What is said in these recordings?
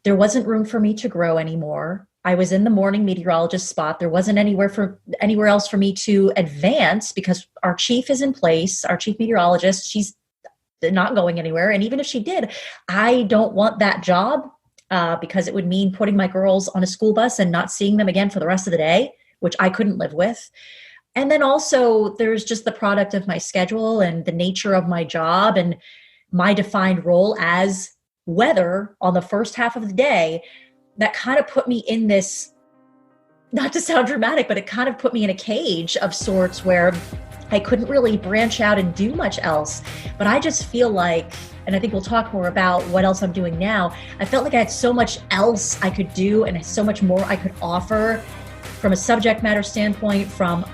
there wasn't room for me to grow anymore. I was in the morning meteorologist spot. There wasn't anywhere else for me to advance because our chief is in place, our chief meteorologist. She's not going anywhere. And even if she did, I don't want that job because it would mean putting my girls on a school bus and not seeing them again for the rest of the day, which I couldn't live with. And then also there's just the product of my schedule and the nature of my job and my defined role as weather on the first half of the day that kind of put me in this, not to sound dramatic, but it kind of put me in a cage of sorts where I couldn't really branch out and do much else. But I just feel like, and I think we'll talk more about what else I'm doing now, I felt like I had so much else I could do and so much more I could offer from a subject matter standpoint, from,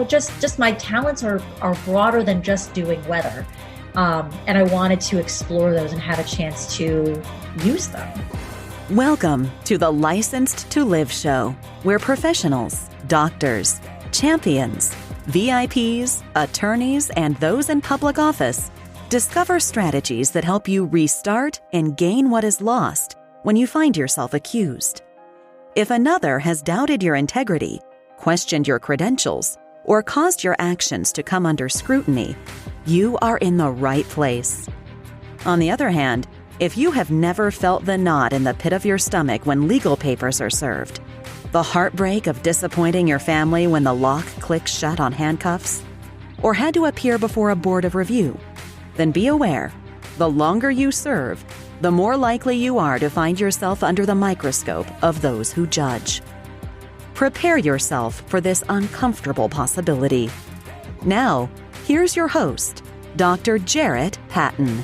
just my talents are broader than just doing weather. And I wanted to explore those and have a chance to use them. Welcome to the Licensed to Live show, where professionals, doctors, champions, VIPs, attorneys, and those in public office discover strategies that help you restart and gain what is lost when you find yourself accused. If another has doubted your integrity, questioned your credentials, or caused your actions to come under scrutiny, you are in the right place. On the other hand, if you have never felt the knot in the pit of your stomach when legal papers are served, the heartbreak of disappointing your family when the lock clicks shut on handcuffs, or had to appear before a board of review, then be aware, the longer you serve, the more likely you are to find yourself under the microscope of those who judge. Prepare yourself for this uncomfortable possibility. Now, here's your host, Dr. Jarrett Patton.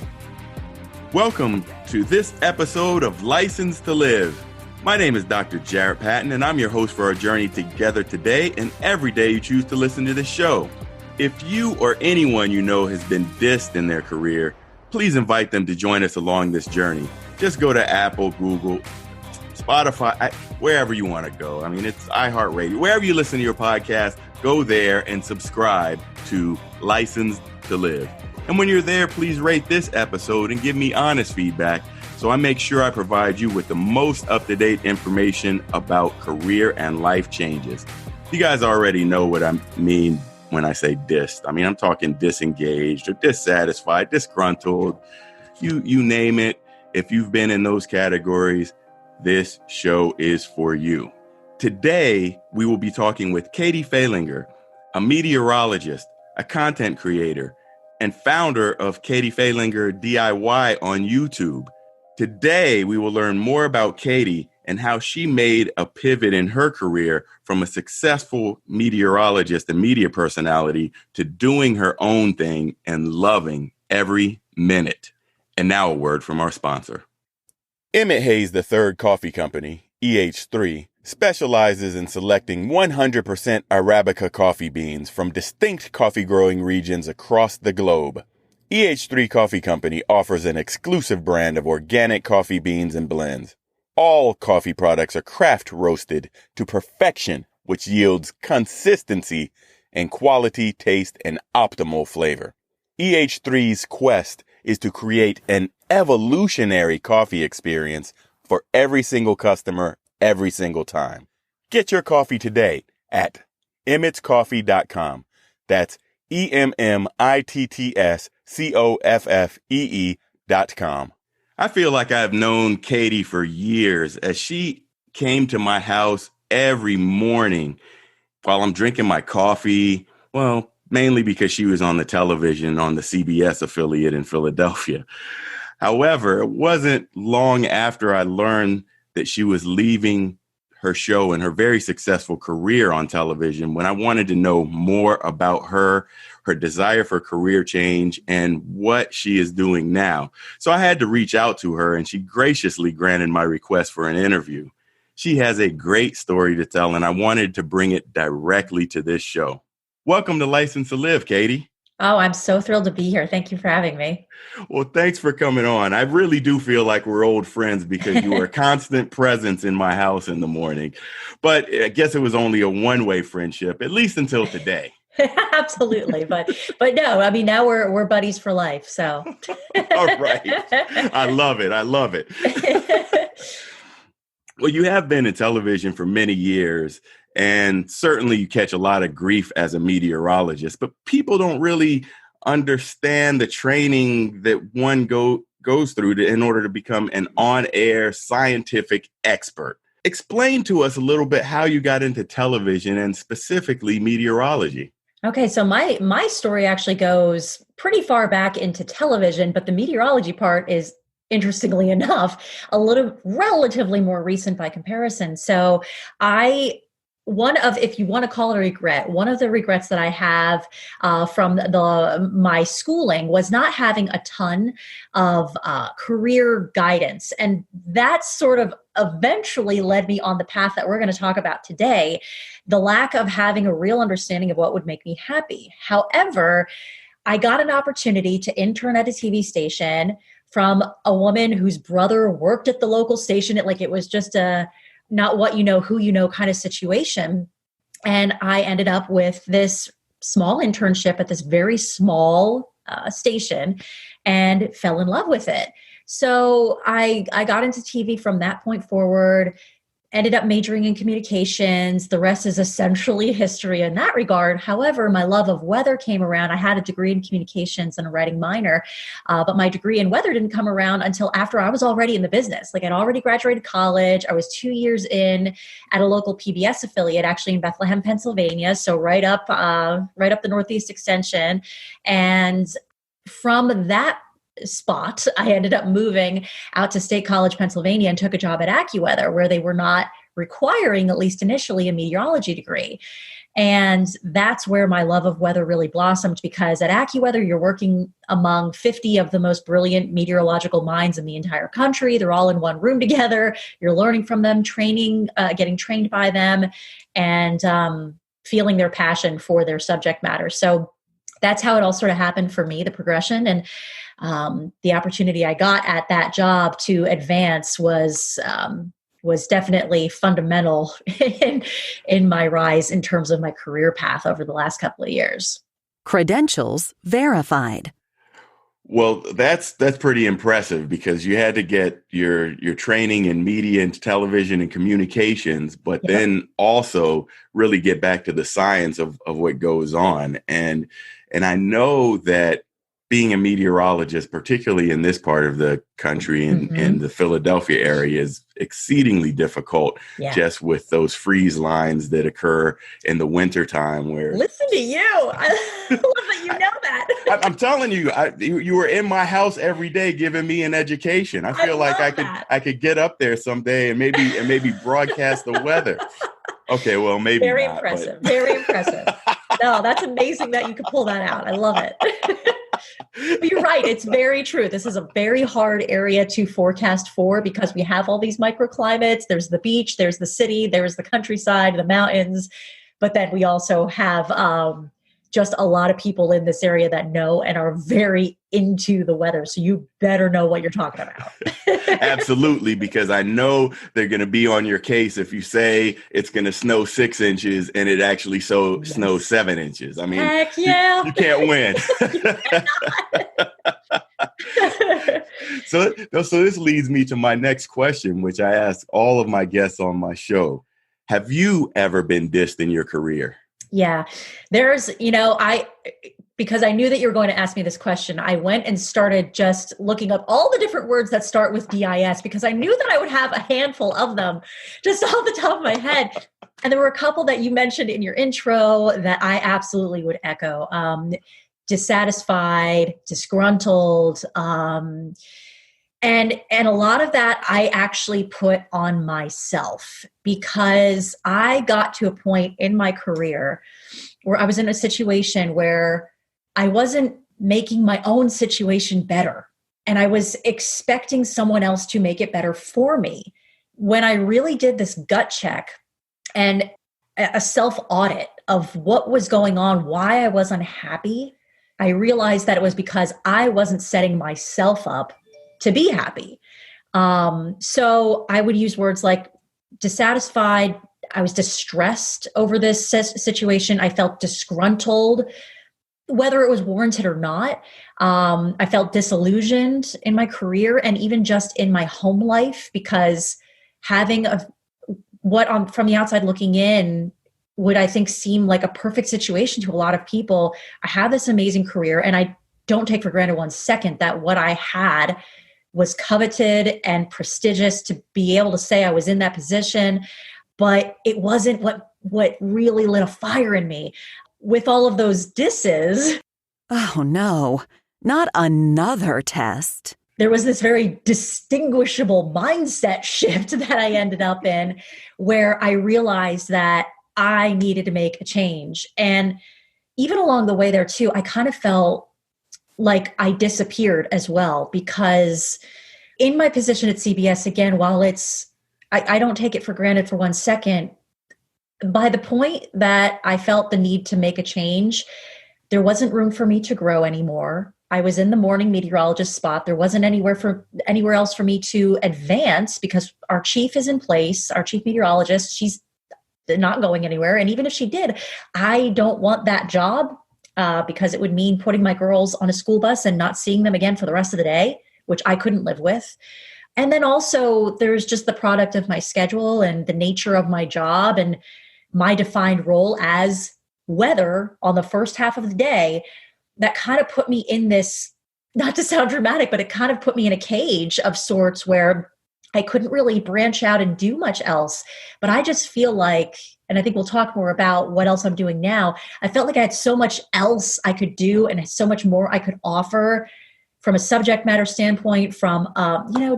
Welcome to this episode of License to Live. My name is Dr. Jarrett Patton, and I'm your host for our journey together today and every day you choose to listen to this show. If you or anyone you know has been dissed in their career, please invite them to join us along this journey. Just go to Apple, Google, Spotify, wherever you want to go. I mean, it's iHeartRadio. Wherever you listen to your podcast, go there and subscribe to License to Live. And when you're there, please rate this episode and give me honest feedback so I make sure I provide you with the most up-to-date information about career and life changes. You guys already know what I mean when I say dissed. I mean, I'm talking disengaged or dissatisfied, disgruntled, you name it. If you've been in those categories, this show is for you. Today, we will be talking with Katie Fehlinger, a meteorologist, a content creator, and founder of Katie Fehlinger DIY on YouTube. Today, we will learn more about Katie and how she made a pivot in her career from a successful meteorologist and media personality to doing her own thing and loving every minute. And now a word from our sponsor. Emmett Hayes III Coffee Company, EH3, specializes in selecting 100% Arabica coffee beans from distinct coffee growing regions across the globe. EH3 Coffee Company offers an exclusive brand of organic coffee beans and blends. All coffee products are craft roasted to perfection, which yields consistency and quality, taste, and optimal flavor. EH3's quest is to create an evolutionary coffee experience for every single customer, every single time. Get your coffee today at emmetscoffee.com. That's EMMITTSCOFFEE.com. I feel like I've known Katie for years as she came to my house every morning while I'm drinking my coffee. Well, mainly because she was on the television on the CBS affiliate in Philadelphia. However, it wasn't long after I learned that she was leaving her show and her very successful career on television when I wanted to know more about her desire for career change, and what she is doing now. So I had to reach out to her, and she graciously granted my request for an interview. She has a great story to tell, and I wanted to bring it directly to this show. Welcome to License to Live, Katie. Oh, I'm so thrilled to be here. Thank you for having me. Well, thanks for coming on. I really do feel like we're old friends because you are a constant presence in my house in the morning. But I guess it was only a one-way friendship, at least until today. Absolutely. But no, I mean, now we're buddies for life. So. All right. I love it. Well, you have been in television for many years, and certainly you catch a lot of grief as a meteorologist, but people don't really understand the training that one goes through in order to become an on-air scientific expert. Explain to us a little bit how you got into television and specifically meteorology. Okay, so my story actually goes pretty far back into television, but the meteorology part is, interestingly enough, a little relatively more recent by comparison. So if you want to call it a regret, one of the regrets that I have from my schooling was not having a ton of career guidance. And that sort of eventually led me on the path that we're going to talk about today, the lack of having a real understanding of what would make me happy. However, I got an opportunity to intern at a TV station from a woman whose brother worked at the local station. It was just a not what you know, who you know kind of situation. And I ended up with this small internship at this very small station and fell in love with it. So I got into TV from that point forward, ended up majoring in communications. The rest is essentially history in that regard. However, my love of weather came around. I had a degree in communications and a writing minor, but my degree in weather didn't come around until after I was already in the business. I'd already graduated college. I was 2 years in at a local PBS affiliate, actually in Bethlehem, Pennsylvania. So right up the Northeast Extension. And from that spot, I ended up moving out to State College, Pennsylvania, and took a job at AccuWeather, where they were not requiring, at least initially, a meteorology degree. And that's where my love of weather really blossomed, because at AccuWeather, you're working among 50 of the most brilliant meteorological minds in the entire country. They're all in one room together. You're learning from them, getting trained by them, and feeling their passion for their subject matter. So that's how it all sort of happened for me, the progression. And the opportunity I got at that job to advance was definitely fundamental in my rise in terms of my career path over the last couple of years. Credentials verified. Well, that's pretty impressive, because you had to get your training in media and television and communications, but then also really get back to the science of what goes on. And I know that being a meteorologist, particularly in this part of the country and in the Philadelphia area, is exceedingly difficult, just with those freeze lines that occur in the wintertime. Where listen to you, I love that you know that. I'm telling you, you were in my house every day giving me an education. I feel like I could get up there someday and maybe broadcast the weather. Okay, well, maybe very not, impressive. Very impressive. No, that's amazing that you could pull that out. I love it. But you're right. It's very true. This is a very hard area to forecast for, because we have all these microclimates. There's the beach, there's the city, there's the countryside, the mountains. But then we also have just a lot of people in this area that know and are very into the weather. So you better know what you're talking about. Absolutely, because I know they're going to be on your case if you say it's going to snow 6 inches and it actually snows 7 inches. I mean, heck yeah. You can't win. So this leads me to my next question, which I ask all of my guests on my show. Have you ever been dissed in your career? Yeah, because I knew that you were going to ask me this question, I went and started just looking up all the different words that start with DIS, because I knew that I would have a handful of them just off the top of my head. And there were a couple that you mentioned in your intro that I absolutely would echo. Dissatisfied, disgruntled, and a lot of that I actually put on myself, because I got to a point in my career where I was in a situation where I wasn't making my own situation better, and I was expecting someone else to make it better for me. When I really did this gut check and a self-audit of what was going on, why I was unhappy, I realized that it was because I wasn't setting myself up to be happy. So I would use words like dissatisfied. I was distressed over this situation. I felt disgruntled, whether it was warranted or not. I felt disillusioned in my career and even just in my home life, because having what from the outside looking in would, I think, seem like a perfect situation to a lot of people. I have this amazing career, and I don't take for granted one second that what I had was coveted and prestigious to be able to say I was in that position, but it wasn't what really lit a fire in me. With all of those disses, Oh no, not another test. there was this very distinguishable mindset shift that I ended up in, where I realized that I needed to make a change. And even along the way there too, I kind of felt like I disappeared as well, because in my position at CBS, again, while I don't take it for granted for one second, by the point that I felt the need to make a change, there wasn't room for me to grow anymore. I was in the morning meteorologist spot. There wasn't anywhere else for me to advance, because our chief is in place, our chief meteorologist. She's not going anywhere. And even if she did, I don't want that job because it would mean putting my girls on a school bus and not seeing them again for the rest of the day, which I couldn't live with. And then also there's just the product of my schedule and the nature of my job and my defined role as weather on the first half of the day that kind of put me in this, not to sound dramatic, but it kind of put me in a cage of sorts where I couldn't really branch out and do much else. But I just feel like, and I think we'll talk more about what else I'm doing now, I felt like I had so much else I could do and so much more I could offer from a subject matter standpoint, from,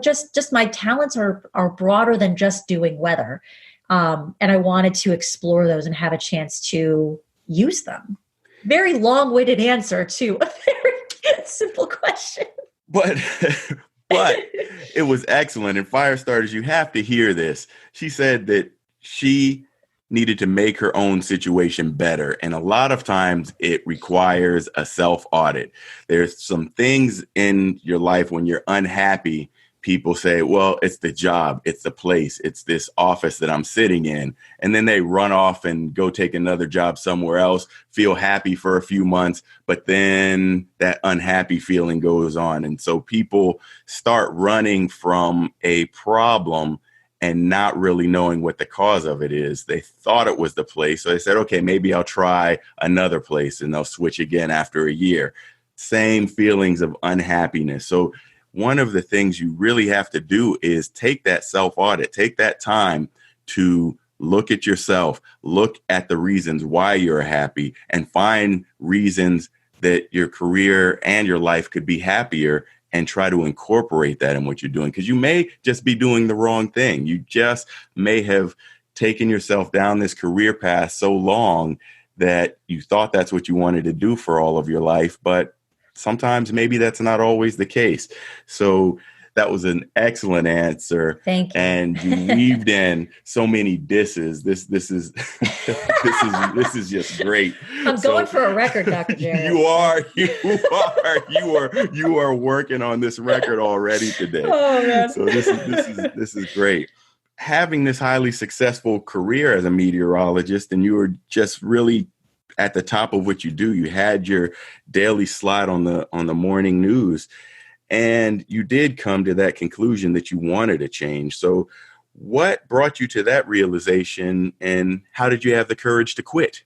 just my talents are broader than just doing weather. And I wanted to explore those and have a chance to use them. Very long-winded answer to a very simple question. But it was excellent. And fire starters, you have to hear this. She said that she needed to make her own situation better. And a lot of times it requires a self-audit. There's some things in your life when you're unhappy, people say, well, it's the job, it's the place, it's this office that I'm sitting in. And then they run off and go take another job somewhere else, feel happy for a few months, but then that unhappy feeling goes on. And so people start running from a problem and not really knowing what the cause of it is. They thought it was the place. So they said, okay, maybe I'll try another place, and they'll switch again after a year. Same feelings of unhappiness. So one of the things you really have to do is take that self-audit, take that time to look at yourself, look at the reasons why you're happy, and find reasons that your career and your life could be happier, and try to incorporate that in what you're doing. Because you may just be doing the wrong thing. You just may have taken yourself down this career path so long that you thought that's what you wanted to do for all of your life, but sometimes maybe that's not always the case. So that was an excellent answer. Thank you. And you weaved in so many disses. This is this is just great. I'm going for a record, Dr. Jarrett. You are working on this record already today. Oh man. So this is great. Having this highly successful career as a meteorologist, and you were just really at the top of what you do. You had your daily slot on the morning news, and you did come to that conclusion that you wanted to change. So what brought you to that realization, and how did you have the courage to quit?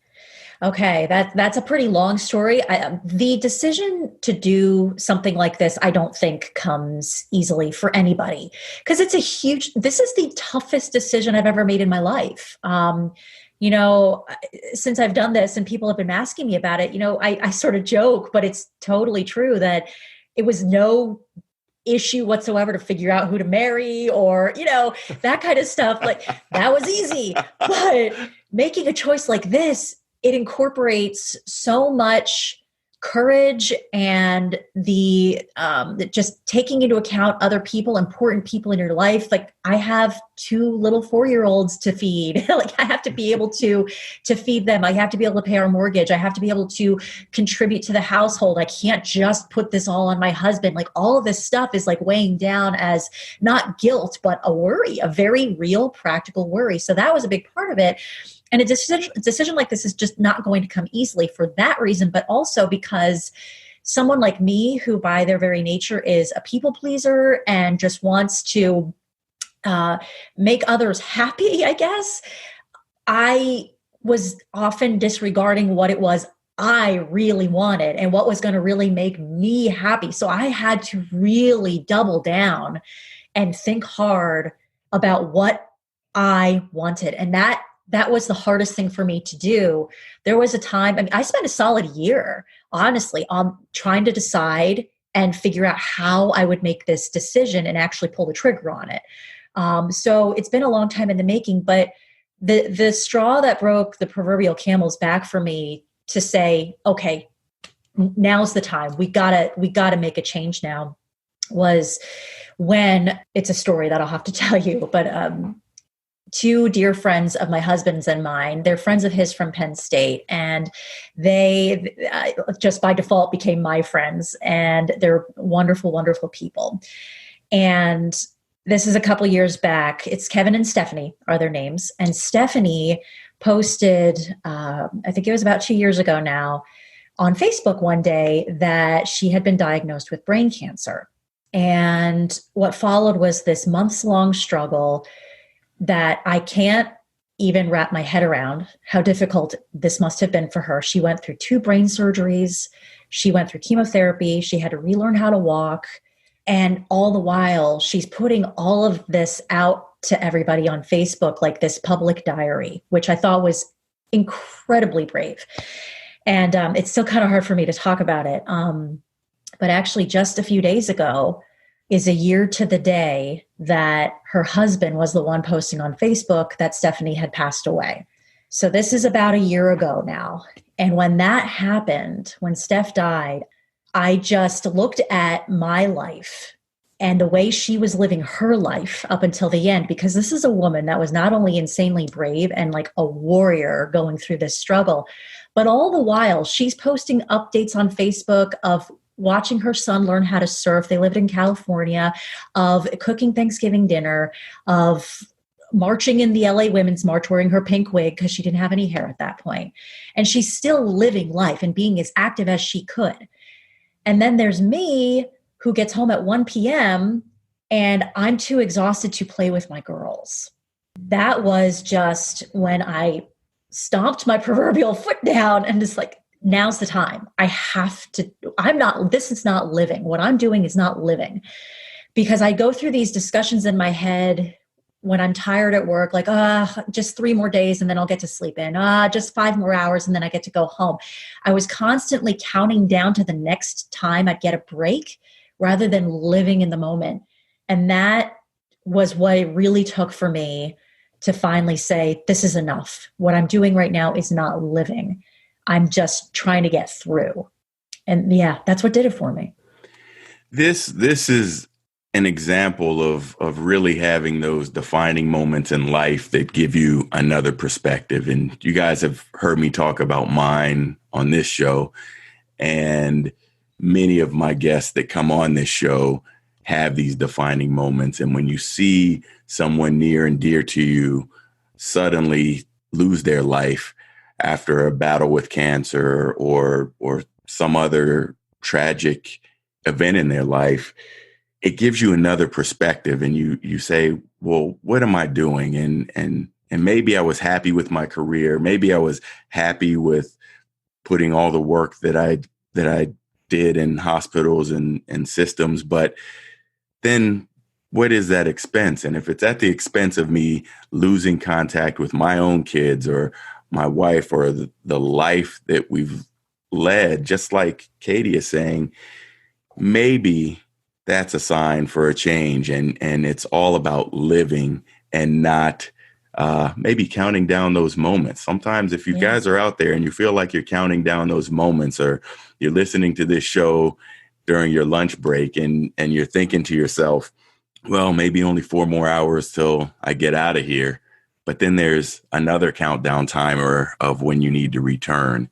Okay, that's a pretty long story. The decision to do something like this, I don't think comes easily for anybody, because this is the toughest decision I've ever made in my life. Since I've done this and people have been asking me about it, I sort of joke, but it's totally true that it was no issue whatsoever to figure out who to marry or, that kind of stuff. Like that was easy. But making a choice like this, it incorporates so much courage and the just taking into account other people, important people in your life. Like I have 2 little 4-year-olds to feed. Like I have to be able to feed them. I have to be able to pay our mortgage. I have to be able to contribute to the household. I can't just put this all on my husband. Like all of this stuff is like weighing down as not guilt, but a worry, a very real practical worry. So that was a big part of it. And a decision like this is just not going to come easily for that reason, but also because someone like me, who by their very nature is a people pleaser and just wants to make others happy, I guess, I was often disregarding what it was I really wanted and what was going to really make me happy. So I had to really double down and think hard about what I wanted. And that was the hardest thing for me to do. There was a time, I mean, I spent a solid year, honestly, on trying to decide and figure out how I would make this decision and actually pull the trigger on it. So it's been a long time in the making, but the straw that broke the proverbial camel's back for me to say, okay, now's the time. We gotta make a change now, was when, it's a story that I'll have to tell you, but two dear friends of my husband's and mine, they're friends of his from Penn State, and they just by default became my friends, and they're wonderful, wonderful people. And this is a couple years back. It's Kevin and Stephanie are their names. And Stephanie posted, I think it was about 2 years ago now, on Facebook one day that she had been diagnosed with brain cancer. And what followed was this months-long struggle that I can't even wrap my head around how difficult this must have been for her. She went through 2 brain surgeries. She went through chemotherapy. She had to relearn how to walk. And all the while, she's putting all of this out to everybody on Facebook, like this public diary, which I thought was incredibly brave. And it's still kind of hard for me to talk about it. But actually, just a few days ago is a year to the day that her husband was the one posting on Facebook that Stephanie had passed away. So this is about a year ago now. And when that happened, when Steph died, I just looked at my life and the way she was living her life up until the end, because this is a woman that was not only insanely brave and like a warrior going through this struggle, but all the while she's posting updates on Facebook of watching her son learn how to surf. They lived in California, of cooking Thanksgiving dinner, of marching in the LA Women's March, wearing her pink wig because she didn't have any hair at that point. And she's still living life and being as active as she could. And then there's me, who gets home at 1 p.m. and I'm too exhausted to play with my girls. That was just when I stomped my proverbial foot down and just like, now's the time. I have to, this is not living. What I'm doing is not living. Because I go through these discussions in my head when I'm tired at work, like, just 3 more days and then I'll get to sleep in. Just 5 more hours and then I get to go home. I was constantly counting down to the next time I'd get a break rather than living in the moment. And that was what it really took for me to finally say, this is enough. What I'm doing right now is not living. I'm just trying to get through. And yeah, that's what did it for me. This is an example of really having those defining moments in life that give you another perspective. And you guys have heard me talk about mine on this show. And many of my guests that come on this show have these defining moments. And when you see someone near and dear to you suddenly lose their life after a battle with cancer or some other tragic event in their life, it gives you another perspective. And you say, well, what am I doing? And maybe I was happy with my career. Maybe I was happy with putting all the work that I did in hospitals and systems. But then what is that expense? And if it's at the expense of me losing contact with my own kids or my wife or the life that we've led, just like Katie is saying, maybe that's a sign for a change. And it's all about living and not maybe counting down those moments. Sometimes if you guys are out there and you feel like you're counting down those moments, or you're listening to this show during your lunch break and you're thinking to yourself, well, maybe only 4 more hours till I get out of here. But then there's another countdown timer of when you need to return.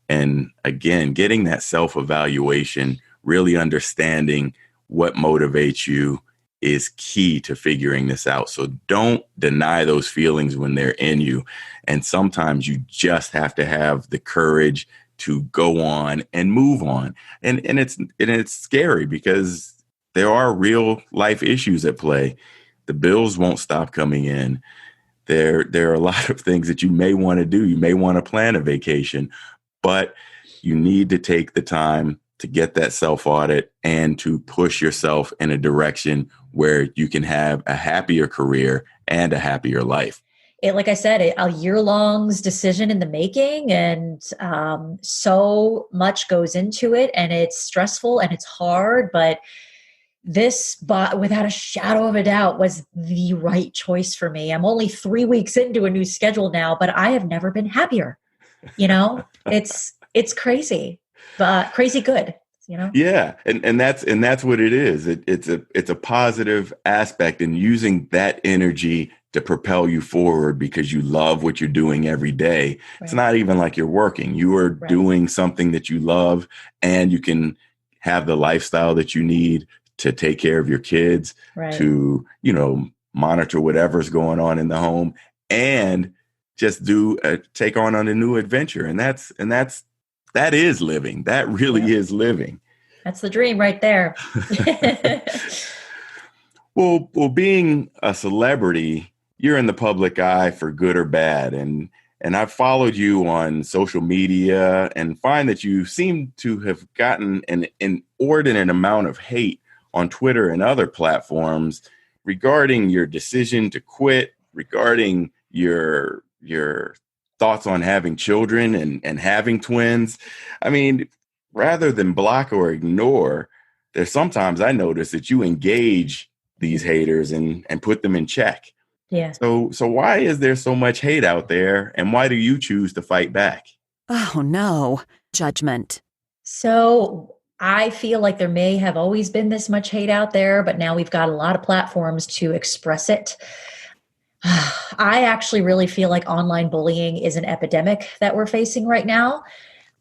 And again, getting that self-evaluation, really understanding what motivates you is key to figuring this out. So don't deny those feelings when they're in you. And sometimes you just have to have the courage to go on and move on. And it's scary because there are real life issues at play. The bills won't stop coming in. There are a lot of things that you may want to do. You may want to plan a vacation, but you need to take the time to get that self-audit and to push yourself in a direction where you can have a happier career and a happier life. Like I said, a year-long's decision in the making, and so much goes into it, and it's stressful and it's hard, but without a shadow of a doubt, was the right choice for me. I'm only 3 weeks into a new schedule now, but I have never been happier. It's crazy, but crazy good. Yeah. And that's what it is. It's a positive aspect, and using that energy to propel you forward because you love what you're doing every day. Right. It's not even like you're working. You are doing something that you love, and you can have the lifestyle that you need to take care of your kids, to, monitor whatever's going on in the home, and just take on a new adventure. And that is living. That really is living. That's the dream right there. Well, being a celebrity, you're in the public eye for good or bad. And I've followed you on social media and find that you seem to have gotten an inordinate amount of hate on Twitter and other platforms regarding your decision to quit, regarding your thoughts on having children and having twins. I mean, rather than block or ignore, there's sometimes I notice that you engage these haters and put them in check. Yeah. So why is there so much hate out there, and why do you choose to fight back? Oh, no. Judgment. So I feel like there may have always been this much hate out there, but now we've got a lot of platforms to express it. I actually really feel like online bullying is an epidemic that we're facing right now.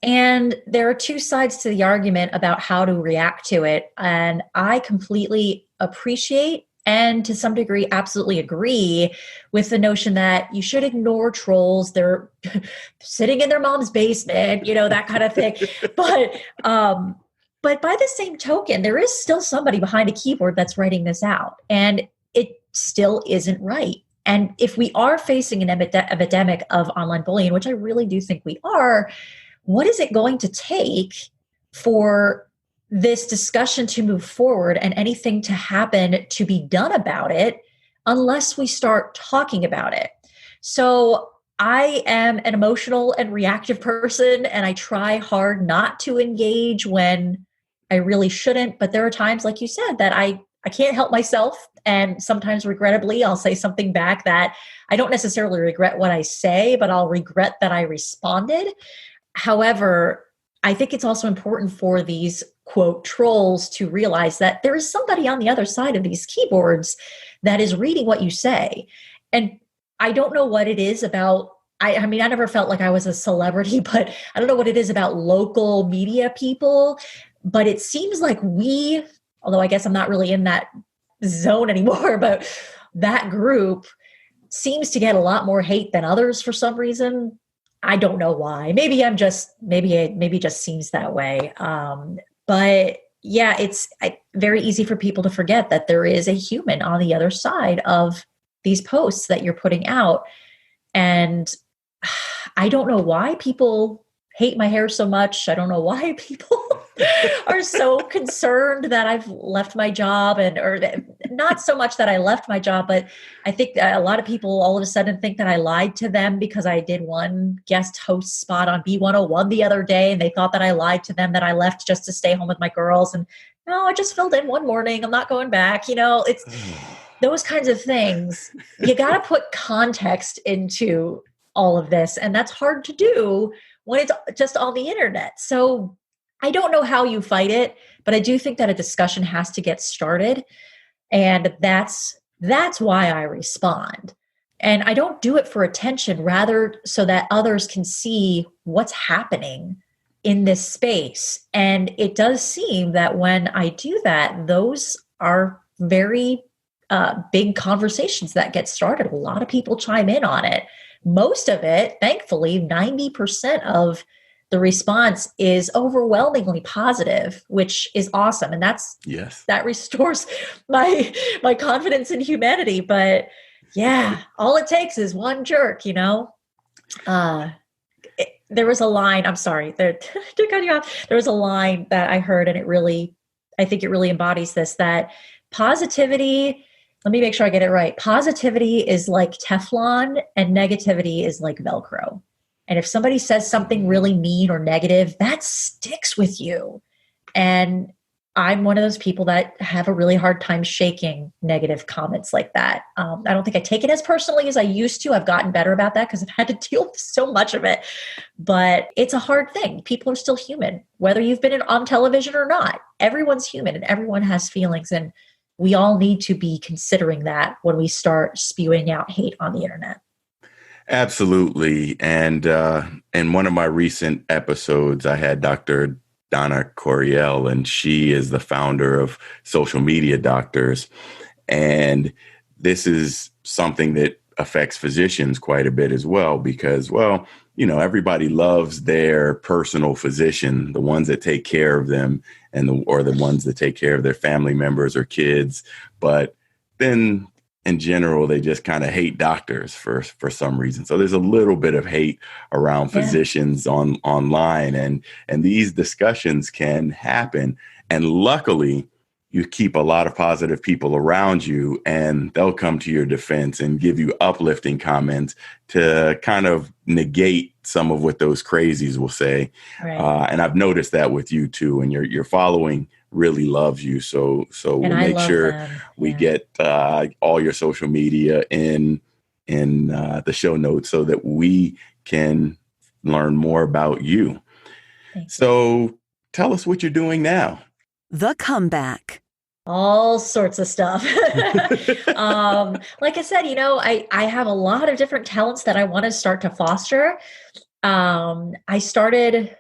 And there are two sides to the argument about how to react to it. And I completely appreciate and to some degree absolutely agree with the notion that you should ignore trolls. They're sitting in their mom's basement, that kind of thing. But by the same token, there is still somebody behind a keyboard that's writing this out, and it still isn't right. And if we are facing an epidemic of online bullying, which I really do think we are, what is it going to take for this discussion to move forward and anything to happen to be done about it unless we start talking about it? So I am an emotional and reactive person, and I try hard not to engage when I really shouldn't. But there are times, like you said, that I can't help myself. And sometimes, regrettably, I'll say something back that I don't necessarily regret what I say, but I'll regret that I responded. However, I think it's also important for these, quote, trolls to realize that there is somebody on the other side of these keyboards that is reading what you say. And I don't know what it is about, I mean, I never felt like I was a celebrity, but I don't know what it is about local media people, but it seems like although I guess I'm not really in that zone anymore, but that group seems to get a lot more hate than others for some reason. I don't know why. Maybe it just seems that way. But yeah, it's very easy for people to forget that there is a human on the other side of these posts that you're putting out. And I don't know why people hate my hair so much. I don't know why people are so concerned that I've left my job, or not so much that I left my job, but I think a lot of people all of a sudden think that I lied to them because I did one guest host spot on B101 the other day, and they thought that I lied to them that I left just to stay home with my girls. And no, I just filled in one morning. I'm not going back. It's those kinds of things. You got to put context into all of this, and that's hard to do when it's just on the internet. So I don't know how you fight it, but I do think that a discussion has to get started. And that's why I respond. And I don't do it for attention, rather so that others can see what's happening in this space. And it does seem that when I do that, those are very big conversations that get started. A lot of people chime in on it. Most of it, thankfully, 90% of the response is overwhelmingly positive, which is awesome. And that restores my confidence in humanity. But yeah, all it takes is one jerk, there was a line, I'm sorry, to cut you off. There was a line that I heard, and I think it really embodies this, that positivity, let me make sure I get it right. Positivity is like Teflon and negativity is like Velcro. And if somebody says something really mean or negative, that sticks with you. And I'm one of those people that have a really hard time shaking negative comments like that. I don't think I take it as personally as I used to. I've gotten better about that because I've had to deal with so much of it. But it's a hard thing. People are still human, whether you've been on television or not. Everyone's human and everyone has feelings. And we all need to be considering that when we start spewing out hate on the internet. Absolutely. And in one of my recent episodes, I had Dr. Donna Coriel, and she is the founder of Social Media Doctors. And this is something that affects physicians quite a bit as well, because, well, everybody loves their personal physician, the ones that take care of them or the ones that take care of their family members or kids. But then in general, they just kind of hate doctors for some reason. So there's a little bit of hate around physicians online, and these discussions can happen. And luckily, you keep a lot of positive people around you, and they'll come to your defense and give you uplifting comments to kind of negate some of what those crazies will say. Right. And I've noticed that with you too, and your following really loves you. So we'll make sure we get all your social media in the show notes so that we can learn more about you. So tell us what you're doing now. The Comeback. All sorts of stuff. Like I said, I have a lot of different talents that I want to start to foster. I started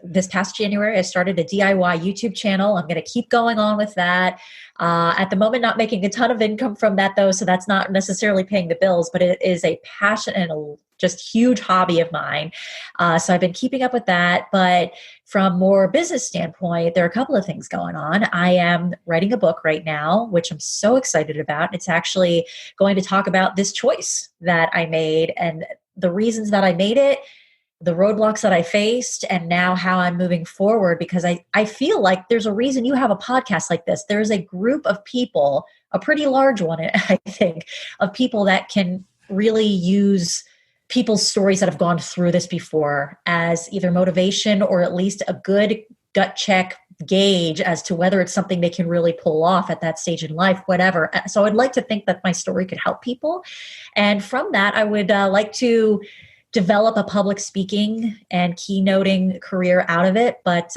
this past January, I started a DIY YouTube channel. I'm going to keep going on with that. At the moment, not making a ton of income from that, though, so that's not necessarily paying the bills, but it is a passion and a just huge hobby of mine. So I've been keeping up with that. But from more business standpoint, there are a couple of things going on. I am writing a book right now, which I'm so excited about. It's actually going to talk about this choice that I made and the reasons that I made it, the roadblocks that I faced, and now how I'm moving forward, because I feel like there's a reason you have a podcast like this. There's a group of people, a pretty large one, I think, of people that can really use people's stories that have gone through this before as either motivation or at least a good gut check gauge as to whether it's something they can really pull off at that stage in life, whatever. So I'd like to think that my story could help people. And from that, I would like to develop a public speaking and keynoting career out of it. But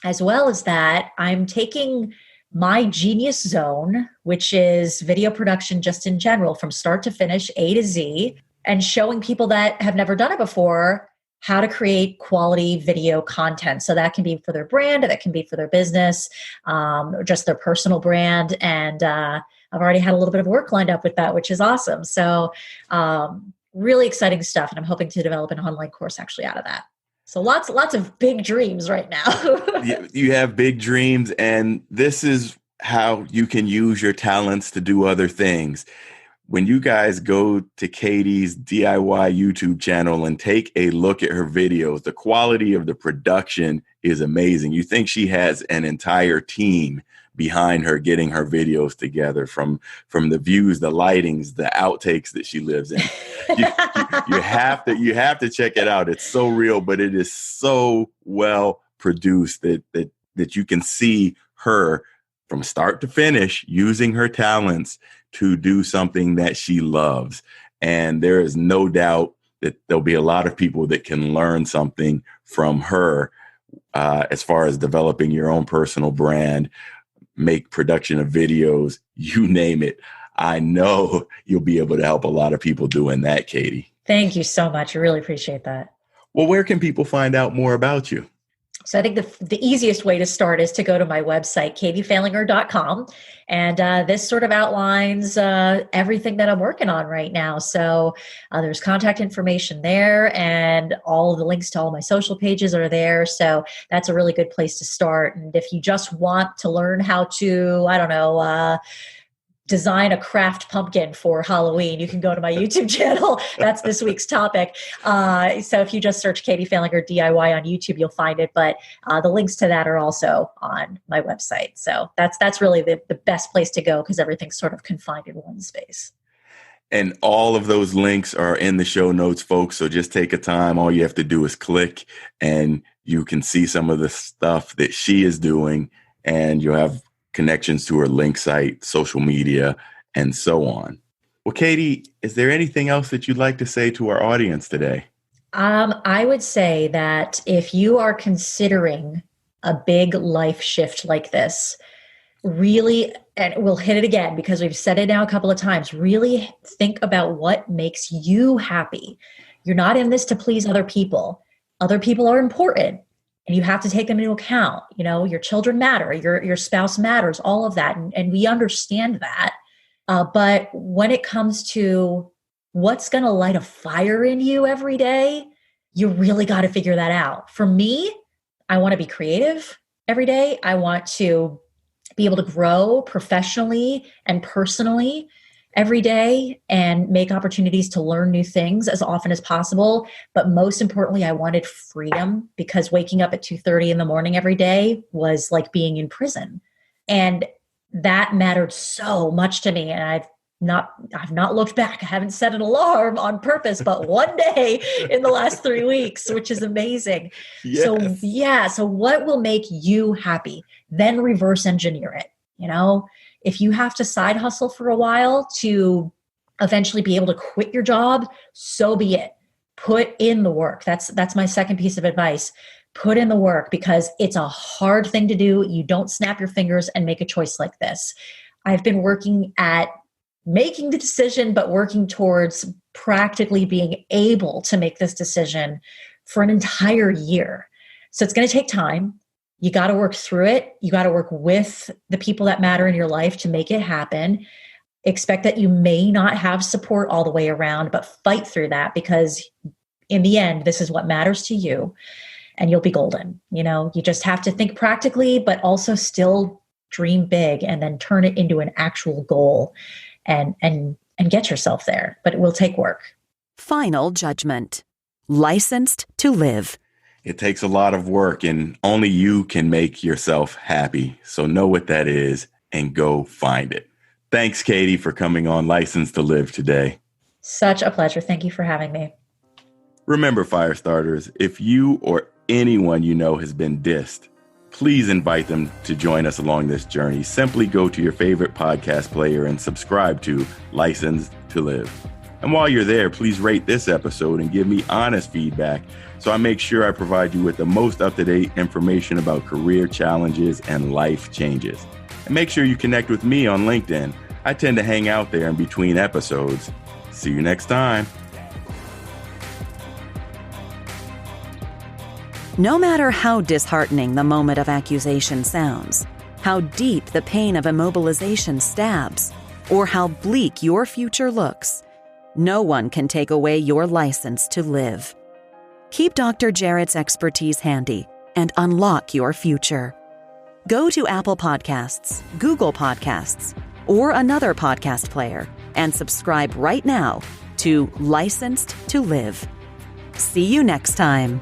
as well as that, I'm taking my genius zone, which is video production just in general, from start to finish, A to Z, and showing people that have never done it before how to create quality video content. So that can be for their brand, that can be for their business, or just their personal brand. And I've already had a little bit of work lined up with that, which is awesome. So really exciting stuff. And I'm hoping to develop an online course actually out of that. So lots of big dreams right now. You have big dreams, and this is how you can use your talents to do other things. When you guys go to Katie's DIY YouTube channel and take a look at her videos, the quality of the production is amazing. You think she has an entire team behind her getting her videos together, from the views, the lightings, the outtakes that she lives in. You have to check it out. It's so real, but it is so well produced that you can see her from start to finish using her talents to do something that she loves. And there is no doubt that there'll be a lot of people that can learn something from her as far as developing your own personal brand, make production of videos, you name it. I know you'll be able to help a lot of people doing that, Katie. Thank you so much. I really appreciate that. Well, where can people find out more about you? So I think the easiest way to start is to go to my website, katiefehlinger.com. And this sort of outlines everything that I'm working on right now. So there's contact information there, and all of the links to all my social pages are there. So that's a really good place to start. And if you just want to learn how to, I don't know, design a craft pumpkin for Halloween, you can go to my YouTube channel. That's this week's topic. So if you just search Katie Fehlinger DIY on YouTube, you'll find it. But the links to that are also on my website. So that's really the best place to go, because everything's sort of confined in one space. And all of those links are in the show notes, folks. So just take a time. All you have to do is click, and you can see some of the stuff that she is doing, and you'll have connections to her link site, social media, and so on. Well, Katie, is there anything else that you'd like to say to our audience today? I would say that if you are considering a big life shift like this, really, and we'll hit it again because we've said it now a couple of times, really think about what makes you happy. You're not in this to please other people. Other people are important, and you have to take them into account. You know, your children matter, your spouse matters, all of that. And we understand that. But when it comes to what's going to light a fire in you every day, you really got to figure that out. For me, I want to be creative every day. I want to be able to grow professionally and personally every day and make opportunities to learn new things as often as possible. But most importantly, I wanted freedom, because waking up at 2:30 in the morning every day was like being in prison. And that mattered so much to me. And I've not looked back. I haven't set an alarm on purpose, but one day in the last 3 weeks, which is amazing. Yes. So what will make you happy? Then reverse engineer it. You know, if you have to side hustle for a while to eventually be able to quit your job, so be it. Put in the work. That's my second piece of advice. Put in the work, because it's a hard thing to do. You don't snap your fingers and make a choice like this. I've been working at making the decision, but working towards practically being able to make this decision for an entire year. So it's going to take time. You got to work through it. You got to work with the people that matter in your life to make it happen. Expect that you may not have support all the way around, but fight through that, because in the end, this is what matters to you, and you'll be golden. You know, you just have to think practically, but also still dream big, and then turn it into an actual goal and get yourself there. But it will take work. Final judgment. Licensed to live. It takes a lot of work, and only you can make yourself happy. So know what that is and go find it. Thanks, Katie, for coming on Licensed to Live today. Such a pleasure. Thank you for having me. Remember, fire starters, if you or anyone you know has been dissed, please invite them to join us along this journey. Simply go to your favorite podcast player and subscribe to Licensed to Live. And while you're there, please rate this episode and give me honest feedback, so I make sure I provide you with the most up-to-date information about career challenges and life changes. And make sure you connect with me on LinkedIn. I tend to hang out there in between episodes. See you next time. No matter how disheartening the moment of accusation sounds, how deep the pain of immobilization stabs, or how bleak your future looks, no one can take away your license to live. Keep Dr. Jarrett's expertise handy and unlock your future. Go to Apple Podcasts, Google Podcasts, or another podcast player and subscribe right now to Licensed to Live. See you next time.